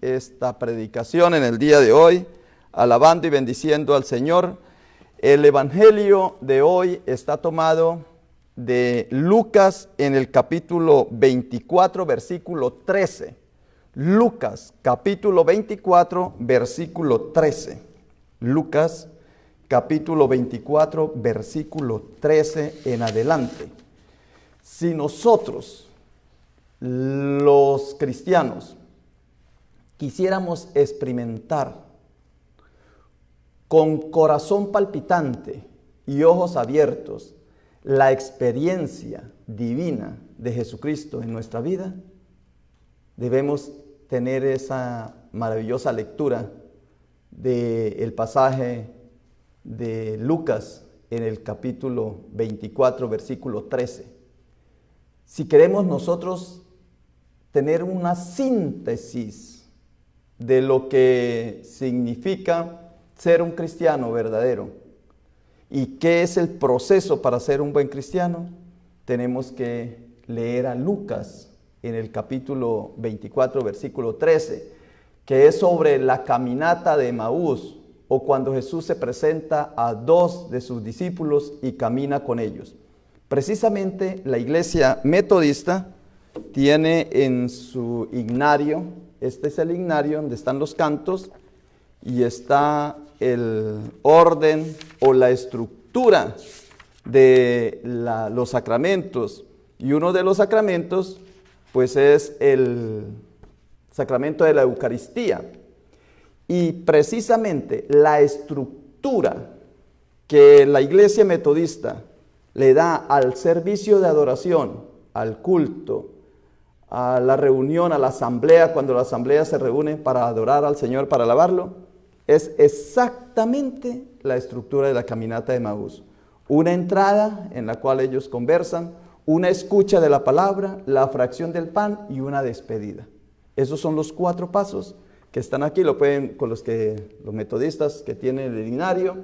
Esta predicación en el día de hoy, alabando y bendiciendo al Señor. El evangelio de hoy está tomado de Lucas en el capítulo 24, versículo 13. Lucas, capítulo 24, versículo 13. Lucas, capítulo 24, versículo 13 en adelante. Si nosotros, los cristianos, quisiéramos experimentar con corazón palpitante y ojos abiertos la experiencia divina de Jesucristo en nuestra vida, debemos tener esa maravillosa lectura del pasaje de Lucas en el capítulo 24, versículo 13. Si queremos nosotros tener una síntesis de lo que significa ser un cristiano verdadero y qué es el proceso para ser un buen cristiano, tenemos que leer a Lucas en el capítulo 24, versículo 13, que es sobre la caminata de Emaús, o cuando Jesús se presenta a dos de sus discípulos y camina con ellos. Precisamente la iglesia metodista tiene en su himnario, este es el himnario donde están los cantos y está el orden o la estructura de los sacramentos. Y uno de los sacramentos pues es el sacramento de la Eucaristía. Y precisamente la estructura que la iglesia metodista le da al servicio de adoración, al culto, a la reunión, a la asamblea, cuando la asamblea se reúne para adorar al Señor, para alabarlo, es exactamente la estructura de la caminata de Emaús. Una entrada en la cual ellos conversan, una escucha de la palabra, la fracción del pan y una despedida. Esos son los 4 pasos que están aquí, lo pueden con los metodistas que tienen el himnario,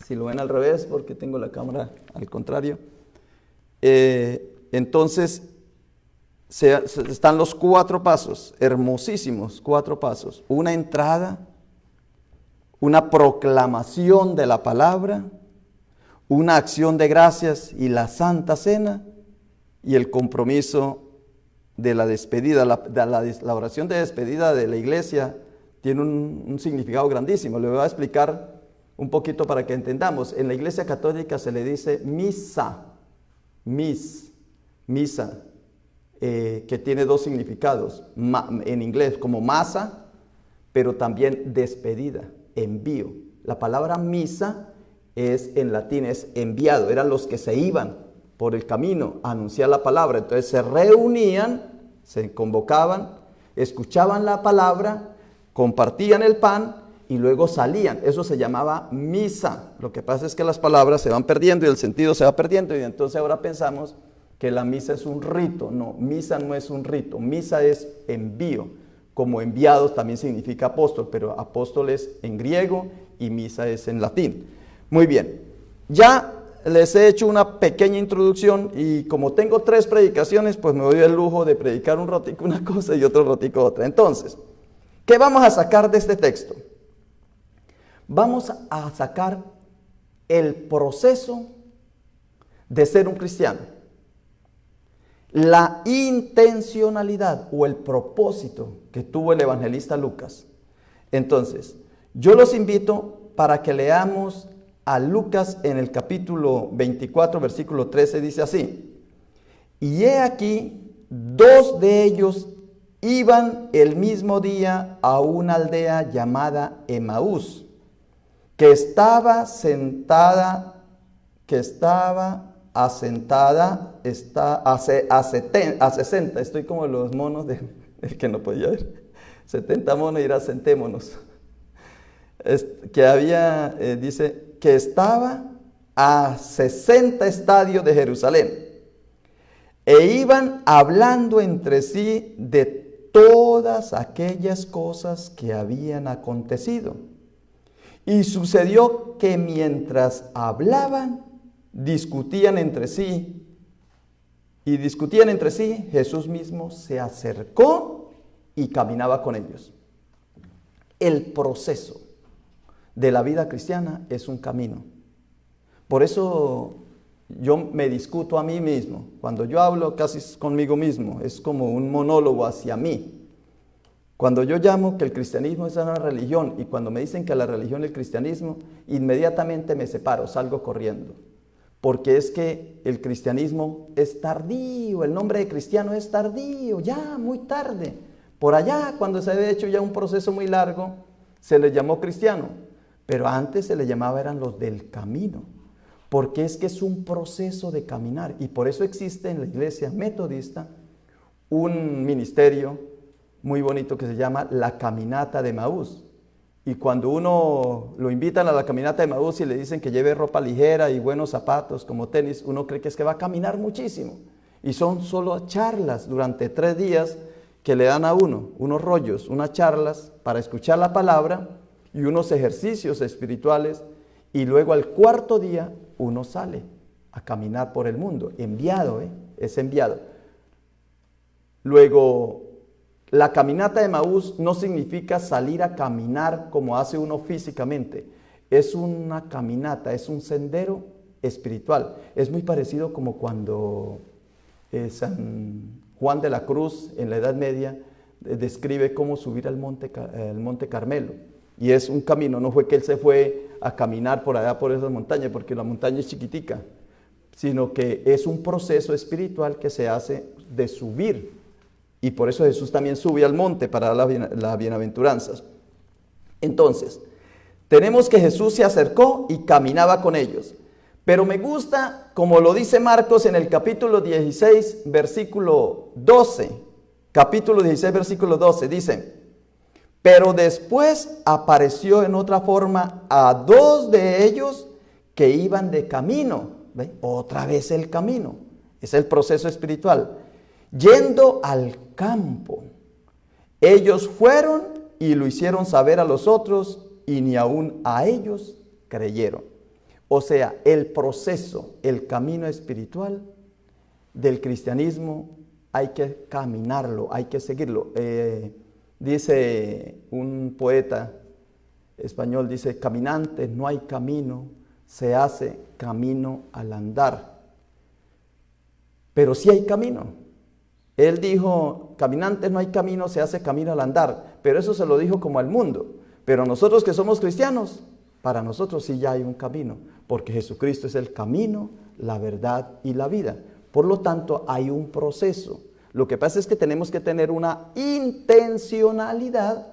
si lo ven al revés, porque tengo la cámara al contrario. Entonces, están los 4 pasos, hermosísimos 4 pasos. Una entrada, una proclamación de la palabra, una acción de gracias y la Santa Cena, y el compromiso de la despedida. La oración de despedida de la iglesia tiene un significado grandísimo. Le voy a explicar un poquito para que entendamos. En la iglesia católica se le dice misa, misa. Que tiene 2 significados, en inglés como masa, pero también despedida, envío. La palabra misa es en latín, es enviado, eran los que se iban por el camino a anunciar la palabra. Entonces se reunían, se convocaban, escuchaban la palabra, compartían el pan y luego salían. Eso se llamaba misa. Lo que pasa es que las palabras se van perdiendo y el sentido se va perdiendo, y entonces ahora pensamos que la misa es un rito. No, misa no es un rito, misa es envío. Como enviados también significa apóstol, pero apóstol es en griego y misa es en latín. Muy bien, ya les he hecho una pequeña introducción y como tengo 3 predicaciones, pues me doy el lujo de predicar un ratico una cosa y otro ratico otra. Entonces, ¿qué vamos a sacar de este texto? Vamos a sacar el proceso de ser un cristiano. La intencionalidad o el propósito que tuvo el evangelista Lucas. Entonces, yo los invito para que leamos a Lucas en el capítulo 24, versículo 13, dice así: y he aquí, 2 de ellos iban el mismo día a una aldea llamada Emaús, que estaba asentada a 60, estoy como los monos del que no podía ver, 70 monos irá, sentémonos, que había, dice, que estaba a 60 estadios de Jerusalén, e iban hablando entre sí de todas aquellas cosas que habían acontecido. Y sucedió que mientras hablaban, discutían entre sí, Jesús mismo se acercó y caminaba con ellos. El proceso de la vida cristiana es un camino. Por eso yo me discuto a mí mismo. Cuando yo hablo casi conmigo mismo, es como un monólogo hacia mí. Cuando yo llamo que el cristianismo es una religión y cuando me dicen que la religión es el cristianismo, inmediatamente me separo, salgo corriendo. Porque es que el cristianismo es tardío, el nombre de cristiano es tardío, ya muy tarde. Por allá, cuando se había hecho ya un proceso muy largo, se les llamó cristiano. Pero antes se les llamaba, eran los del camino. Porque es que es un proceso de caminar. Y por eso existe en la iglesia metodista un ministerio muy bonito que se llama la Caminata de Emaús. Y cuando uno lo invitan a la Caminata de Emaús y le dicen que lleve ropa ligera y buenos zapatos como tenis, uno cree que es que va a caminar muchísimo. Y son solo charlas durante 3 días que le dan a uno, unos rollos, unas charlas para escuchar la palabra y unos ejercicios espirituales. Y luego al 4.º día uno sale a caminar por el mundo, enviado, es enviado. Luego, la caminata de Emaús no significa salir a caminar como hace uno físicamente. Es una caminata, es un sendero espiritual. Es muy parecido como cuando San Juan de la Cruz en la Edad Media describe cómo subir al monte Carmelo. Y es un camino, no fue que él se fue a caminar por allá por esas montañas, porque la montaña es chiquitica, sino que es un proceso espiritual que se hace de subir. Y por eso Jesús también sube al monte para dar las bienaventuranzas. Entonces, tenemos que Jesús se acercó y caminaba con ellos. Pero me gusta, como lo dice Marcos en el capítulo 16, versículo 12. Capítulo 16, versículo 12, dice: pero después apareció en otra forma a 2 de ellos que iban de camino. ¿Ve? Otra vez el camino. Es el proceso espiritual. Yendo al campo. Ellos fueron y lo hicieron saber a los otros y ni aún a ellos creyeron. O sea, el proceso, el camino espiritual del cristianismo hay que caminarlo, hay que seguirlo. Dice un poeta español, dice: caminantes no hay camino, se hace camino al andar. Pero sí hay camino. Él dijo: caminantes no hay camino, se hace camino al andar. Pero eso se lo dijo como al mundo. Pero nosotros que somos cristianos, para nosotros sí ya hay un camino. Porque Jesucristo es el camino, la verdad y la vida. Por lo tanto, hay un proceso. Lo que pasa es que tenemos que tener una intencionalidad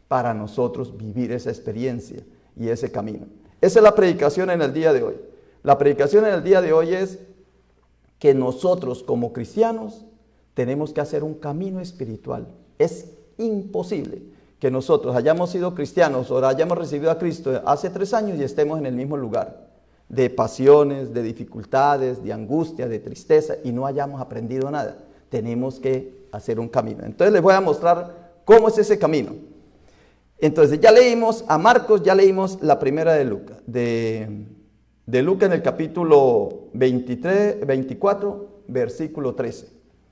para nosotros vivir esa experiencia y ese camino. Esa es la predicación en el día de hoy. La predicación en el día de hoy es que nosotros como cristianos tenemos que hacer un camino espiritual. Es imposible que nosotros hayamos sido cristianos o hayamos recibido a Cristo hace 3 años y estemos en el mismo lugar, de pasiones, de dificultades, de angustia, de tristeza, y no hayamos aprendido nada. Tenemos que hacer un camino. Entonces les voy a mostrar cómo es ese camino. Entonces ya leímos a Marcos, ya leímos la primera de Lucas. De Lucas en el capítulo 24, versículo 13.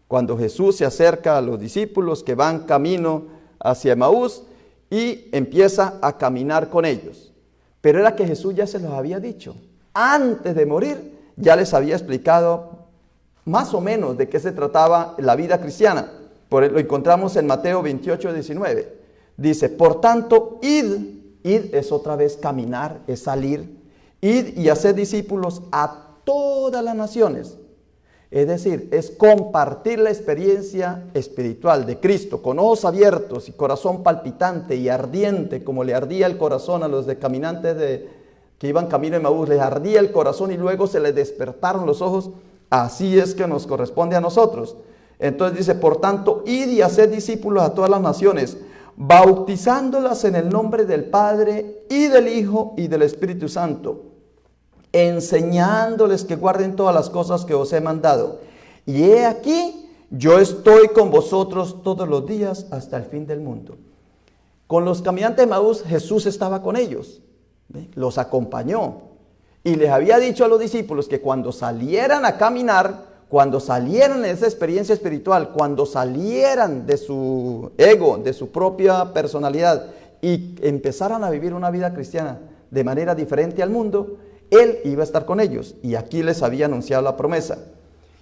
Cuando Jesús se acerca a los discípulos que van camino hacia Emaús y empieza a caminar con ellos. Pero era que Jesús ya se los había dicho. Antes de morir ya les había explicado más o menos de qué se trataba la vida cristiana. Lo encontramos en Mateo 28, 19. Dice: por tanto, id es otra vez caminar, es salir. Id y haced discípulos a todas las naciones. Es decir, es compartir la experiencia espiritual de Cristo con ojos abiertos y corazón palpitante y ardiente, como le ardía el corazón a los de caminantes que iban camino de Emaús. Les ardía el corazón y luego se les despertaron los ojos. Así es que nos corresponde a nosotros. Entonces dice: por tanto, id y haced discípulos a todas las naciones, bautizándolas en el nombre del Padre y del Hijo y del Espíritu Santo, enseñándoles que guarden todas las cosas que os he mandado. Y he aquí, yo estoy con vosotros todos los días hasta el fin del mundo. Con los caminantes de Emaús, Jesús estaba con ellos, los acompañó. Y les había dicho a los discípulos que cuando salieran a caminar, cuando salieran de esa experiencia espiritual, cuando salieran de su ego, de su propia personalidad y empezaran a vivir una vida cristiana de manera diferente al mundo, Él iba a estar con ellos. Y aquí les había anunciado la promesa.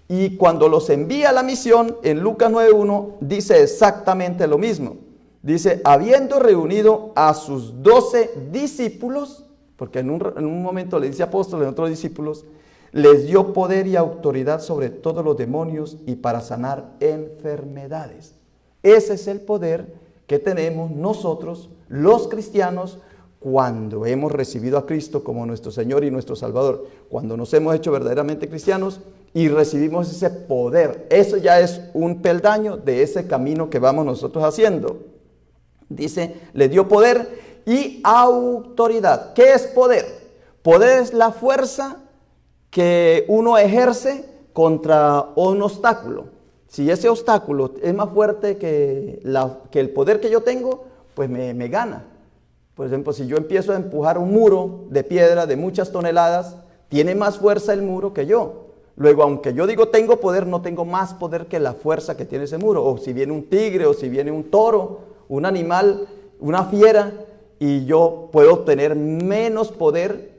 Y cuando los envía a la misión, en Lucas 9:1, dice exactamente lo mismo. Dice, habiendo reunido a sus 12 discípulos, porque en un momento le dice apóstoles, en otros discípulos, les dio poder y autoridad sobre todos los demonios y para sanar enfermedades. Ese es el poder que tenemos nosotros, los cristianos, cuando hemos recibido a Cristo como nuestro Señor y nuestro Salvador. Cuando nos hemos hecho verdaderamente cristianos y recibimos ese poder. Eso ya es un peldaño de ese camino que vamos nosotros haciendo. Dice, le dio poder y autoridad. ¿Qué es poder? Poder es la fuerza que uno ejerce contra un obstáculo. Si ese obstáculo es más fuerte que el poder que yo tengo, pues me gana. Por ejemplo, si yo empiezo a empujar un muro de piedra de muchas toneladas, tiene más fuerza el muro que yo. Luego, aunque yo digo tengo poder, no tengo más poder que la fuerza que tiene ese muro. O si viene un tigre, o si viene un toro, un animal, una fiera, y yo puedo obtener menos poder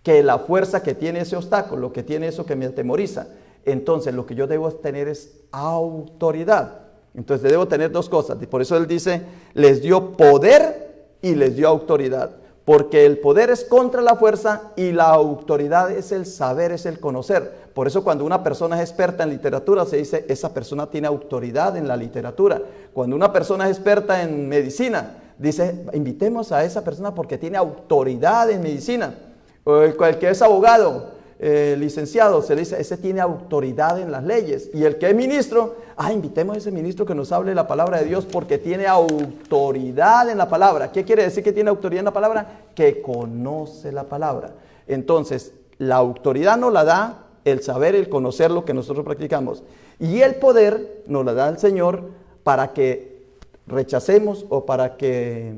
que la fuerza que tiene ese obstáculo, que tiene eso que me atemoriza. Entonces, lo que yo debo tener es autoridad. Entonces, debo tener dos cosas. Y por eso él dice, les dio poder y les dio autoridad. Porque el poder es contra la fuerza y la autoridad es el saber, es el conocer. Por eso cuando una persona es experta en literatura, se dice, esa persona tiene autoridad en la literatura. Cuando una persona es experta en medicina, dice, invitemos a esa persona porque tiene autoridad en medicina. O el que es abogado, licenciado, se le dice, ese tiene autoridad en las leyes. Y el que es ministro, invitemos a ese ministro que nos hable la palabra de Dios porque tiene autoridad en la palabra. ¿Qué quiere decir que tiene autoridad en la palabra? Que conoce la palabra. Entonces, la autoridad nos la da el saber, el conocer lo que nosotros practicamos. Y el poder nos la da el Señor para que rechacemos o para que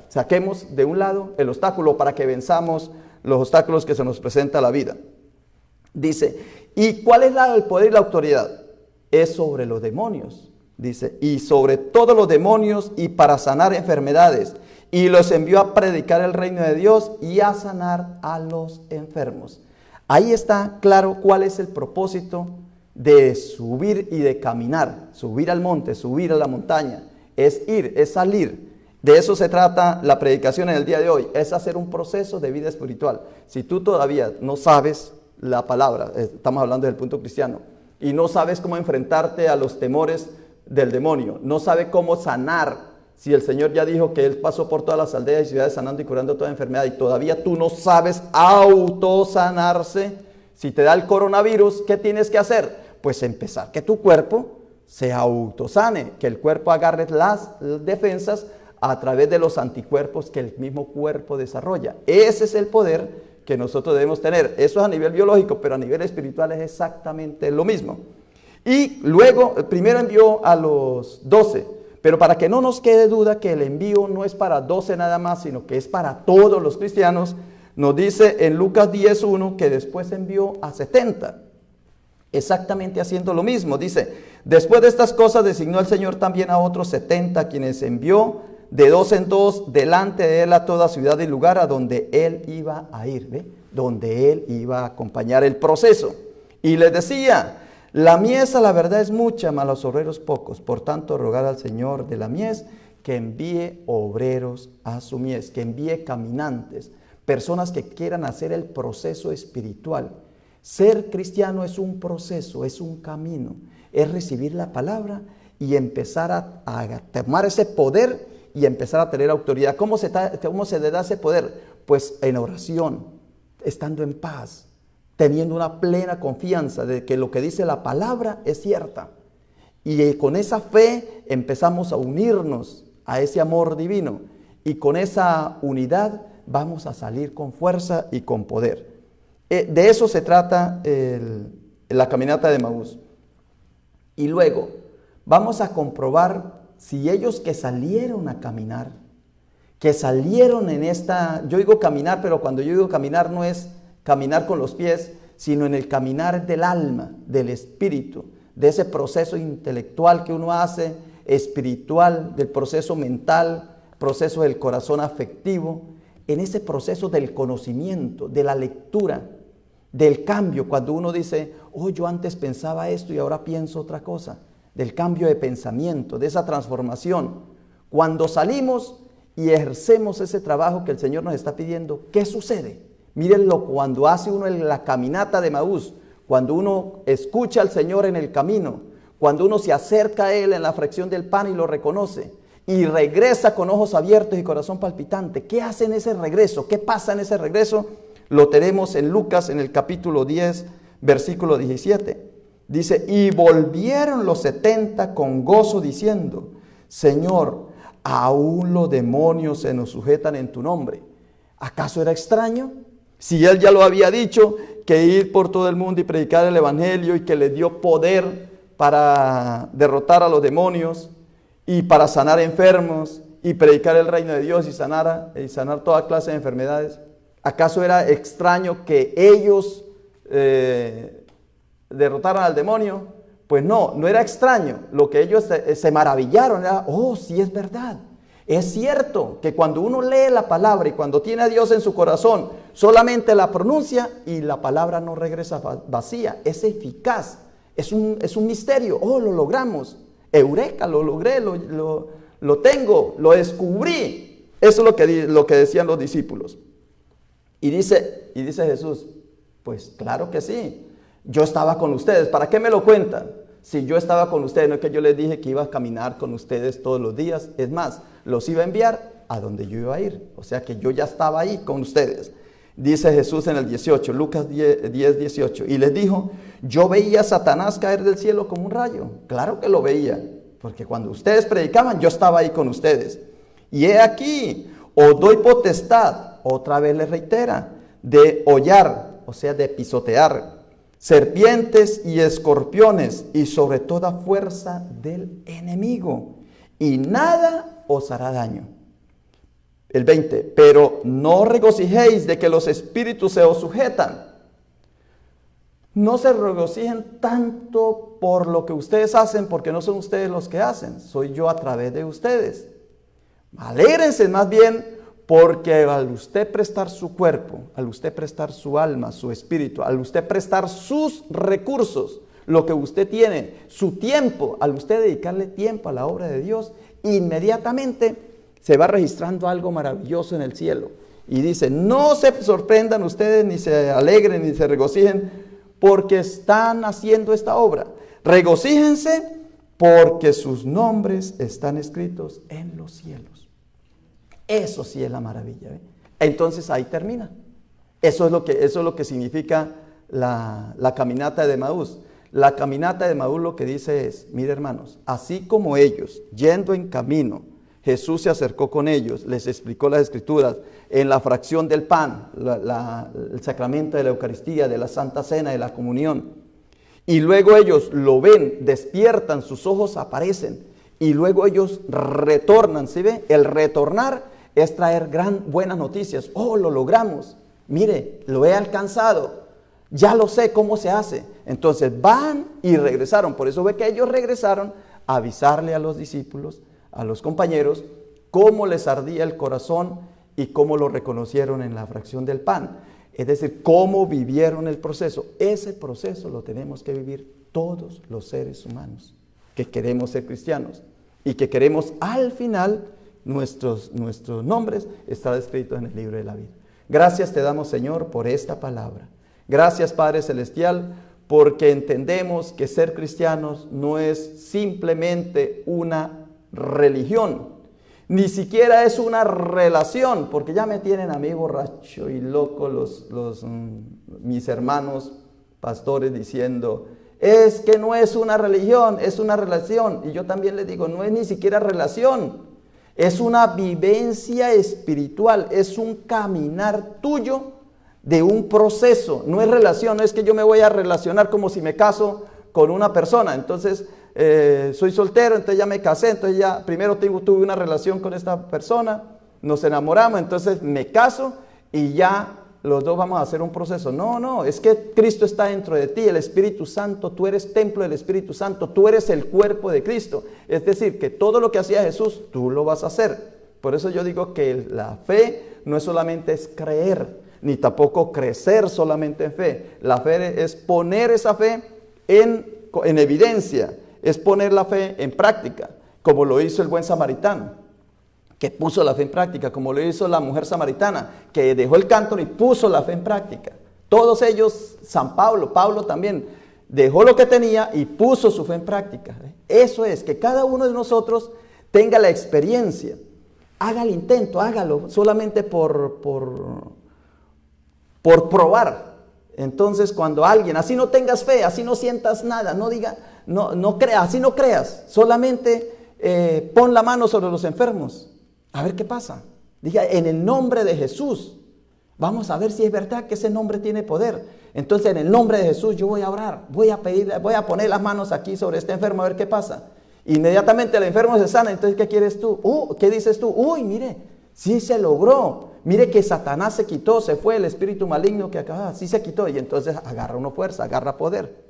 saquemos de un lado el obstáculo, para que venzamos los obstáculos que se nos presenta a la vida. Dice, ¿y cuál es el poder y la autoridad? Es sobre los demonios, dice, y sobre todos los demonios y para sanar enfermedades. Y los envió a predicar el reino de Dios y a sanar a los enfermos. Ahí está claro cuál es el propósito de subir y de caminar, subir al monte, subir a la montaña. Es ir, es salir. De eso se trata la predicación en el día de hoy, es hacer un proceso de vida espiritual. Si tú todavía no sabes la palabra, estamos hablando del punto cristiano, y no sabes cómo enfrentarte a los temores del demonio, no sabes cómo sanar, si el Señor ya dijo que Él pasó por todas las aldeas y ciudades sanando y curando toda enfermedad, y todavía tú no sabes autosanarse, si te da el coronavirus, ¿qué tienes que hacer? Pues empezar que tu cuerpo se autosane, que el cuerpo agarre las defensas a través de los anticuerpos que el mismo cuerpo desarrolla. Ese es el poder que nosotros debemos tener. Eso es a nivel biológico, pero a nivel espiritual es exactamente lo mismo. Y luego, primero envió a los 12, pero para que no nos quede duda que el envío no es para 12 nada más, sino que es para todos los cristianos, nos dice en Lucas 10:1 que después envió a 70. Exactamente haciendo lo mismo. Dice, después de estas cosas designó el Señor también a otros 70, quienes envió de 2 en 2 delante de él a toda ciudad y lugar a donde él iba a ir, ¿ve? Donde él iba a acompañar el proceso. Y les decía, la mies a la verdad es mucha, mas los obreros pocos. Por tanto, rogad al Señor de la mies que envíe obreros a su mies, que envíe caminantes, personas que quieran hacer el proceso espiritual. Ser cristiano es un proceso, es un camino, es recibir la palabra y empezar a tomar ese poder y empezar a tener autoridad. ¿Cómo se le da ese poder? Pues en oración, estando en paz, teniendo una plena confianza de que lo que dice la palabra es cierta. Y con esa fe empezamos a unirnos a ese amor divino. Y con esa unidad vamos a salir con fuerza y con poder. De eso se trata la caminata de Emaús. Y luego vamos a comprobar si ellos que salieron a caminar, que salieron en esta, yo digo caminar, pero cuando yo digo caminar no es caminar con los pies, sino en el caminar del alma, del espíritu, de ese proceso intelectual que uno hace, espiritual, del proceso mental, proceso del corazón afectivo, en ese proceso del conocimiento, de la lectura, del cambio, cuando uno dice, oh, yo antes pensaba esto y ahora pienso otra cosa, del cambio de pensamiento, de esa transformación. Cuando salimos y ejercemos ese trabajo que el Señor nos está pidiendo, ¿qué sucede? Mírenlo cuando hace uno la caminata de Emaús, cuando uno escucha al Señor en el camino, cuando uno se acerca a Él en la fracción del pan y lo reconoce, y regresa con ojos abiertos y corazón palpitante. ¿Qué hace en ese regreso? ¿Qué pasa en ese regreso? Lo tenemos en Lucas, en el capítulo 10, versículo 17. Dice, y volvieron los 70 con gozo diciendo, Señor, aún los demonios se nos sujetan en tu nombre. ¿Acaso era extraño? Si Él ya lo había dicho, que ir por todo el mundo y predicar el evangelio y que le dio poder para derrotar a los demonios y para sanar enfermos y predicar el reino de Dios y sanar toda clase de enfermedades. ¿Acaso era extraño que ellos derrotaran al demonio? Pues no, no era extraño. Lo que ellos se maravillaron era, oh, sí es verdad. Es cierto que cuando uno lee la palabra y cuando tiene a Dios en su corazón, solamente la pronuncia y la palabra no regresa vacía, es eficaz, es un misterio. Oh, lo logramos, eureka, lo logré, lo tengo, lo descubrí. Eso es lo que decían los discípulos. Y dice Jesús, pues claro que sí, yo estaba con ustedes, ¿para qué me lo cuentan? Si yo estaba con ustedes, no es que yo les dije que iba a caminar con ustedes todos los días, es más, los iba a enviar a donde yo iba a ir, o sea que yo ya estaba ahí con ustedes. Dice Jesús en el 18, Lucas 10, 18, y les dijo, yo veía a Satanás caer del cielo como un rayo. Claro que lo veía, porque cuando ustedes predicaban, yo estaba ahí con ustedes. Y he aquí, os doy potestad, otra vez les reitera, de hollar, o sea, de pisotear, serpientes y escorpiones y sobre toda fuerza del enemigo, y nada os hará daño. El 20, pero no regocijéis de que los espíritus se os sujetan. No se regocijen tanto por lo que ustedes hacen, porque no son ustedes los que hacen, soy yo a través de ustedes. Alégrense más bien, porque al usted prestar su cuerpo, al usted prestar su alma, su espíritu, al usted prestar sus recursos, lo que usted tiene, su tiempo, al usted dedicarle tiempo a la obra de Dios, inmediatamente se va registrando algo maravilloso en el cielo. Y dice, no se sorprendan ustedes, ni se alegren, ni se regocijen, porque están haciendo esta obra. Regocíjense porque sus nombres están escritos en los cielos. Eso sí es la maravilla, ¿eh? Entonces ahí termina. Eso es lo que significa la caminata de Emaús. La caminata de Emaús lo que dice es, mire hermanos, así como ellos, yendo en camino, Jesús se acercó con ellos, les explicó las Escrituras, en la fracción del pan, el sacramento de la Eucaristía, de la Santa Cena, de la comunión. Y luego ellos lo ven, despiertan, sus ojos aparecen, y luego ellos retornan, ¿sí ve? El retornar es traer buenas noticias. Oh, lo logramos. Mire, lo he alcanzado. Ya lo sé cómo se hace. Entonces van y regresaron. Por eso ve que ellos regresaron a avisarle a los discípulos, a los compañeros, cómo les ardía el corazón y cómo lo reconocieron en la fracción del pan. Es decir, cómo vivieron el proceso. Ese proceso lo tenemos que vivir todos los seres humanos que queremos ser cristianos y que queremos al final nuestros nombres estar escritos en el libro de la vida. Gracias te damos, Señor, por esta palabra. Gracias, Padre Celestial, porque entendemos que ser cristianos no es simplemente una religión, ni siquiera es una relación, porque ya me tienen a mí borracho y loco mis hermanos pastores diciendo, es que no es una religión, es una relación. Y yo también les digo, no es ni siquiera relación. Es una vivencia espiritual, es un caminar tuyo de un proceso. No es relación, no es que yo me voy a relacionar como si me caso con una persona. Entonces, soy soltero, entonces ya me casé, entonces ya primero tuve una relación con esta persona, nos enamoramos, entonces me caso y ya los dos vamos a hacer un proceso. No, no, es que Cristo está dentro de ti, el Espíritu Santo, tú eres templo del Espíritu Santo, tú eres el cuerpo de Cristo. Es decir, que todo lo que hacía Jesús, tú lo vas a hacer. Por eso yo digo que la fe no es solamente es creer, ni tampoco crecer solamente en fe. La fe es poner esa fe en evidencia, es poner la fe en práctica, como lo hizo el buen samaritano, que puso la fe en práctica, como lo hizo la mujer samaritana, que dejó el cántaro y puso la fe en práctica. Todos ellos, San Pablo, Pablo también, dejó lo que tenía y puso su fe en práctica. Eso es, que cada uno de nosotros tenga la experiencia, haga el intento, hágalo, solamente por probar. Entonces, cuando alguien, así no tengas fe, así no sientas nada, no diga, no creas, así no creas, solamente pon la mano sobre los enfermos. A ver qué pasa. Diga, en el nombre de Jesús. Vamos a ver si es verdad que ese nombre tiene poder. Entonces, en el nombre de Jesús yo voy a orar. Voy a poner las manos aquí sobre este enfermo a ver qué pasa. Inmediatamente el enfermo se sana. Entonces, ¿qué quieres tú? ¿Qué dices tú? Uy, mire, sí se logró. Mire que Satanás se quitó, se fue el espíritu maligno que acababa. Sí se quitó. Y entonces agarra uno fuerza, agarra poder.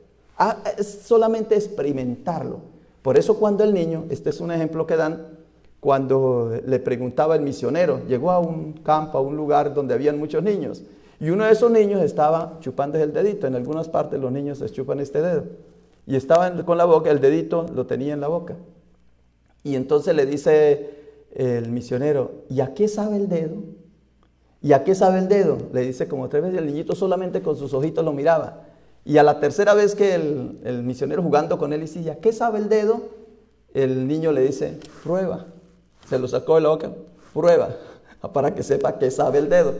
Es solamente experimentarlo. Por eso cuando el niño, este es un ejemplo que dan, cuando le preguntaba el misionero, llegó a un campo, a un lugar donde habían muchos niños, y uno de esos niños estaba chupándose el dedito. En algunas partes los niños se chupan este dedo, y estaba con la boca, el dedito lo tenía en la boca, y entonces le dice el misionero, ¿y a qué sabe el dedo? ¿Y a qué sabe el dedo? Le dice como 3 veces, y el niñito solamente con sus ojitos lo miraba, y a la tercera vez que el misionero jugando con él dice, ¿y a qué sabe el dedo? El niño le dice, prueba. Se lo sacó de la boca, prueba, para que sepa que sabe el dedo.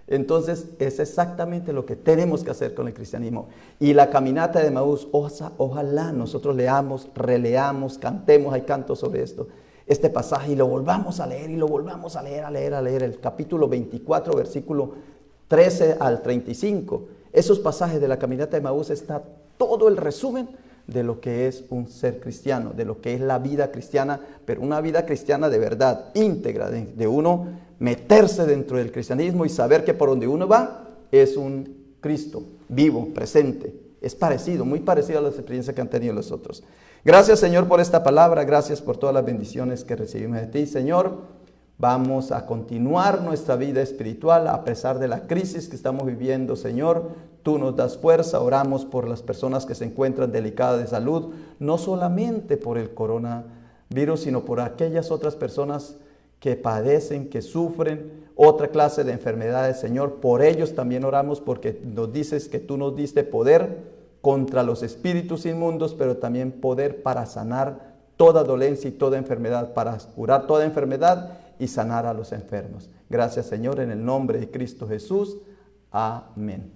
Entonces, es exactamente lo que tenemos que hacer con el cristianismo. Y la caminata de Emaús, ojalá nosotros leamos, releamos, cantemos, hay cantos sobre esto, este pasaje, y lo volvamos a leer, y lo volvamos a leer, el capítulo 24, versículo 13 al 35. Esos pasajes de la caminata de Emaús está todo el resumen de lo que es un ser cristiano, de lo que es la vida cristiana, pero una vida cristiana de verdad, íntegra, de uno meterse dentro del cristianismo y saber que por donde uno va es un Cristo vivo, presente. Es parecido, muy parecido a las experiencias que han tenido los otros. Gracias, Señor, por esta palabra, gracias por todas las bendiciones que recibimos de ti, Señor. Vamos a continuar nuestra vida espiritual a pesar de la crisis que estamos viviendo, Señor. Tú nos das fuerza, oramos por las personas que se encuentran delicadas de salud, no solamente por el coronavirus, sino por aquellas otras personas que padecen, que sufren otra clase de enfermedades, Señor. Por ellos también oramos, porque nos dices que tú nos diste poder contra los espíritus inmundos, pero también poder para sanar toda dolencia y toda enfermedad, para curar toda enfermedad y sanar a los enfermos. Gracias, Señor, en el nombre de Cristo Jesús. Amén.